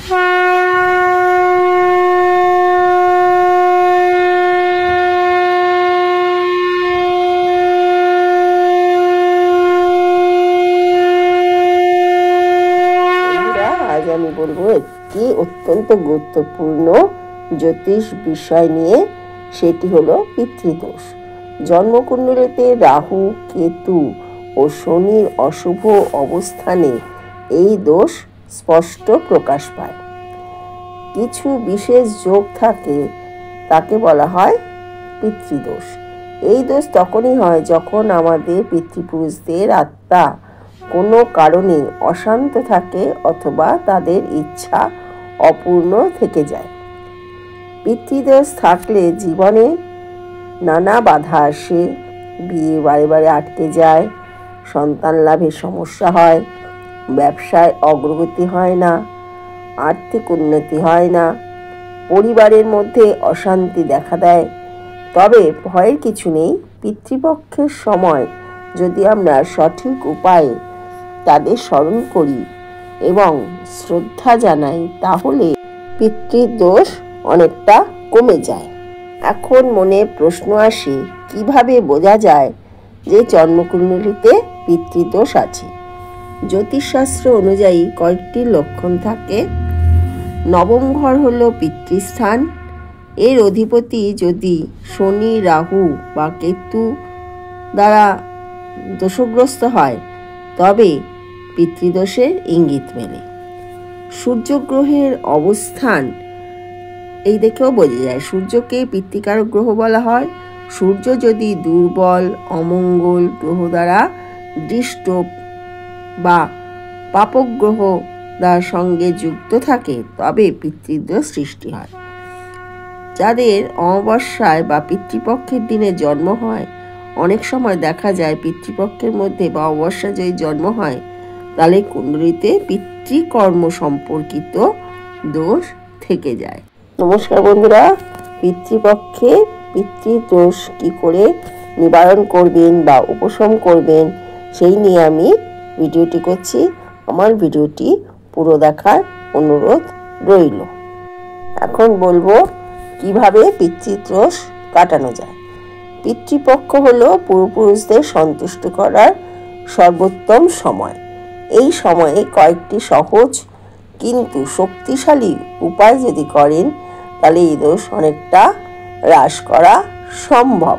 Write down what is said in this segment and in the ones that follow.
আজ আমি বলবো একটি অত্যন্ত গুরুত্বপূর্ণ জ্যোতিষ বিষয় নিয়ে, সেটি হলো পিতৃদোষ। জন্মকুণ্ডলিতে রাহু, কেতু ও শনির অশুভ অবস্থানে এই দোষ স্পষ্ট প্রকাশ পায়। কিছু বিশেষ যোগ থাকে, তাকে বলা হয় পিতৃদোষ। এই দোষ তখনই হয় যখন আমাদের পিতৃপুরুষদের আত্মা কোনো কারণে অশান্ত থাকে অথবা তাদের ইচ্ছা অপূর্ণ থেকে যায়। পিতৃদোষ থাকলে জীবনে নানা বাধা আসে, বিয়ে বারে বারে আটকে যায়, সন্তান লাভের সমস্যা হয়, ব্যবসায় অগ্রগতি হয় না, আর্থিক উন্নতি হয় না, পরিবারের মধ্যে অশান্তি দেখা দেয়। তবে ভয়ের কিছু নেই। পিতৃপক্ষের সময় যদি আমরা সঠিক উপায়ে তাদের স্মরণ করি এবং শ্রদ্ধা জানাই, তাহলে পিতৃদোষ অনেকটা কমে যায়। এখন মনে প্রশ্ন আসে, কিভাবে বোঝা যায় যে জন্মকুণ্ডলিতে পিতৃদোষ আছে? জ্যোতিষশাস্ত্র অনুযায়ী কয়েকটি লক্ষণ থাকে। নবম ঘর হলো পিতৃস্থান। এর অধিপতি যদি শনি, রাহু বা কেতু দ্বারা দোষগ্রস্ত হয়, তবে পিতৃদোষের ইঙ্গিত মেলে। সূর্যগ্রহের অবস্থান এই দেখেও বোঝা যায়। সূর্যকে পিতৃকারক গ্রহ বলা হয়। সূর্য যদি দুর্বল, অমঙ্গল গ্রহ দ্বারা দৃষ্ট বা পাপক গ্রহ দ্বারা সঙ্গে যুক্ত থাকে, তবে পিতৃদোষ সৃষ্টি হয়। যাদের অমাবস্যায় বা পিতৃপক্ষের দিনে জন্ম হয়, অনেক সময় দেখা যায় পিতৃপক্ষের মধ্যে বা অমাবস্যা যদি জন্ম হয়, তাহলে কুণ্ডলিতে পিতৃকর্ম সম্পর্কিত দোষ থেকে যায়। নমস্কার বন্ধুরা, পিতৃপক্ষে পিতৃদোষ কি করে নিবারণ করবেন বা উপশম করবেন, সেই নিয়ে আমি ভিডিওটি করছি। আমার ভিডিওটি পুরো দেখার অনুরোধ রইল। এখন বলবো কিভাবে পিতৃদোষ কাটানো যায়। পিতৃপক্ষ হলো পূর্বপুরুষদের সন্তুষ্ট করার সর্বোত্তম সময়। এই সময়ে কয়েকটি সহজ কিন্তু শক্তিশালী উপায় যদি করেন, তাহলে এই দোষ অনেকটা হ্রাস করা সম্ভব।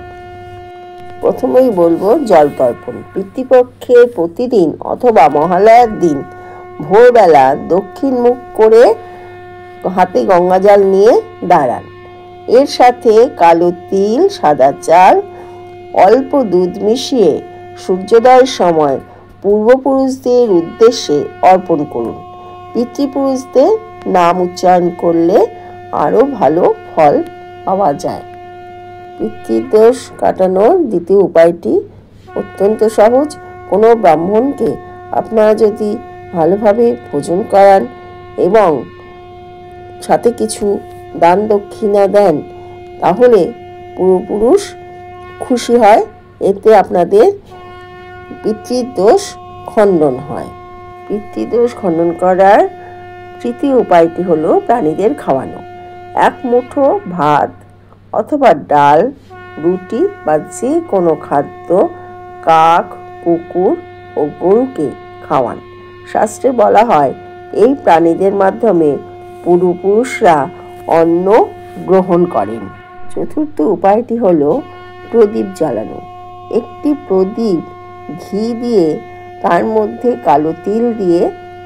প্রথমেই বলবো জল তর্পণ। পিতৃপক্ষে প্রতিদিন অথবা মহালয়ার দিন ভোরবেলা দক্ষিণ মুখ করে হাতে গঙ্গা জল নিয়ে দাঁড়ান। এর সাথে কালো তিল, সাদা চাল, অল্প দুধ মিশিয়ে সূর্যোদয়ের সময় পূর্বপুরুষদের উদ্দেশ্যে অর্পণ করুন। পিতৃপুরুষদের নাম উচ্চারণ করলে আরো ভালো ফল পাওয়া যায়। পিতৃদোষ কাটানোর দ্বিতীয় উপায়টি অত্যন্ত সহজ। কোনো ব্রাহ্মণকে আপনারা যদি ভালোভাবে ভোজন করান এবং সাথে কিছু দান দক্ষিণা দেন, তাহলে পূর্বপুরুষ খুশি হয়। এতে আপনাদের পিতৃদোষ খণ্ডন হয়। পিতৃদোষ খণ্ডন করার তৃতীয় উপায়টি হলো প্রাণীদের খাওয়ানো। এক মুঠো ভাত অথবা ডাল, রুটি বা যে কোনো খাদ্য কাক, কুকুর ও গরুকে খাওয়ান। শাস্ত্রে বলা হয়, এই প্রাণীদের মাধ্যমে পূর্বপুরুষরা অন্ন গ্রহণ করেন। চতুর্থ উপায়টি হলো প্রদীপ জ্বালানো। একটি প্রদীপ ঘি দিয়ে তার মধ্যে কালো তিল দিয়ে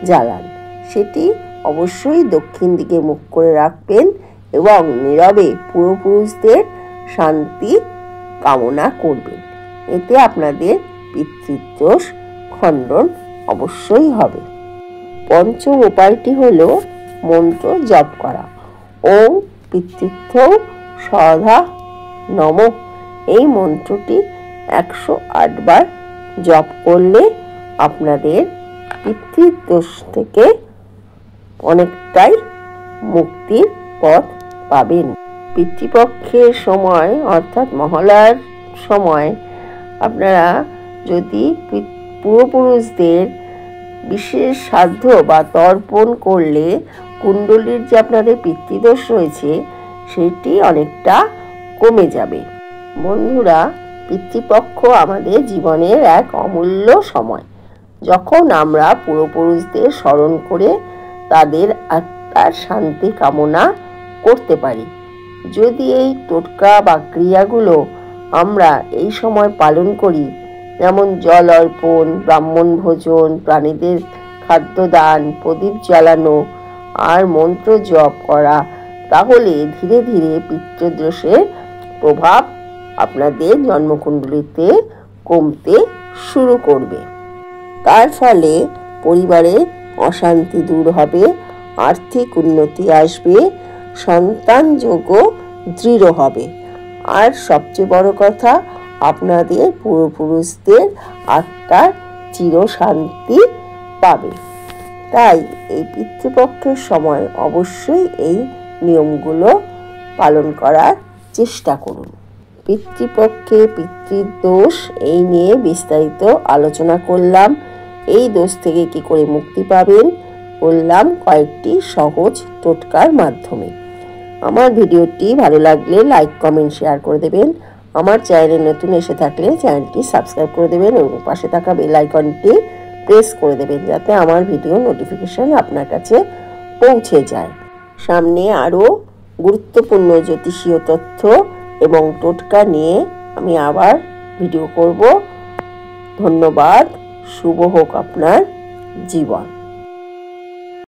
জ্বালান। সেটি অবশ্যই দক্ষিণ দিকে মুখ করে রাখবেন এবং নীরবে পূর্বপুরুষদের শান্তি কামনা করবেন। এতে আপনাদের পিতৃদোষ খণ্ডন অবশ্যই হবে। পঞ্চম উপায়টি হলো মন্ত্র জপ করা। ওম পিতৃথ্যৌ স্বধা নমঃ। এই মন্ত্রটি 108 বার জপ করলে আপনাদের পিতৃদোষ থেকে অনেকটাই মুক্তির পথ পাবেন। পিতৃপক্ষের সময় অর্থাৎ মহালয়ার সময় আপনারা যদি পূর্বপুরুষদের বিশেষ সাধ্য বা তর্পণ করলে কুণ্ডলীর যে আপনাদের পিতৃদোষ রয়েছে সেটি অনেকটা কমে যাবে। বন্ধুরা, পিতৃপক্ষ আমাদের জীবনের এক অমূল্য সময়, যখন আমরা পূর্বপুরুষদের স্মরণ করে তাদের আত্মার শান্তি কামনা করতে পারি। যদি এই টোটকা বা ক্রিয়াগুলো আমরা এই সময় পালন করি, যেমন জল অর্পণ, ব্রাহ্মণ ভোজন, প্রাণীদের খাদ্যদান, প্রদীপ জ্বালানো আর মন্ত্র জপ করা, তাহলে ধীরে ধীরে পিতৃদোষের প্রভাব আপনাদের জন্মকুণ্ডলিতে কমতে শুরু করবে। তার ফলে পরিবারের অশান্তি দূর হবে, আর্থিক উন্নতি আসবে, সন্তান যোগ্য দৃঢ় হবে, আর সবচেয়ে বড় কথা, আপনাদের পূর্বপুরুষদের আত্মার চিরশান্তি পাবে। তাই এই পিতৃপক্ষের সময় অবশ্যই এই নিয়মগুলো পালন করার চেষ্টা করুন। পিতৃপক্ষে পিতৃদোষ এই নিয়ে বিস্তারিত আলোচনা করলাম। এই দোষ থেকে কি করে মুক্তি পাবেন বললাম কয়েকটি সহজ টোটকার মাধ্যমে। আমার ভিডিওটি ভালো লাগলে লাইক, কমেন্ট, শেয়ার করে দেবেন। আমার চ্যানেলে নতুন এসে থাকলে চ্যানেলটি সাবস্ক্রাইব করে দেবেন এবং পাশে থাকা বেল আইকনটি প্রেস করে দেবেন, যাতে আমার ভিডিও নোটিফিকেশন আপনার কাছে পৌঁছে যায়। সামনে আরও গুরুত্বপূর্ণ জ্যোতিষীয় তথ্য এবং টোটকা নিয়ে আমি আবার ভিডিও করব। ধন্যবাদ। শুভ হোক আপনার জীবন।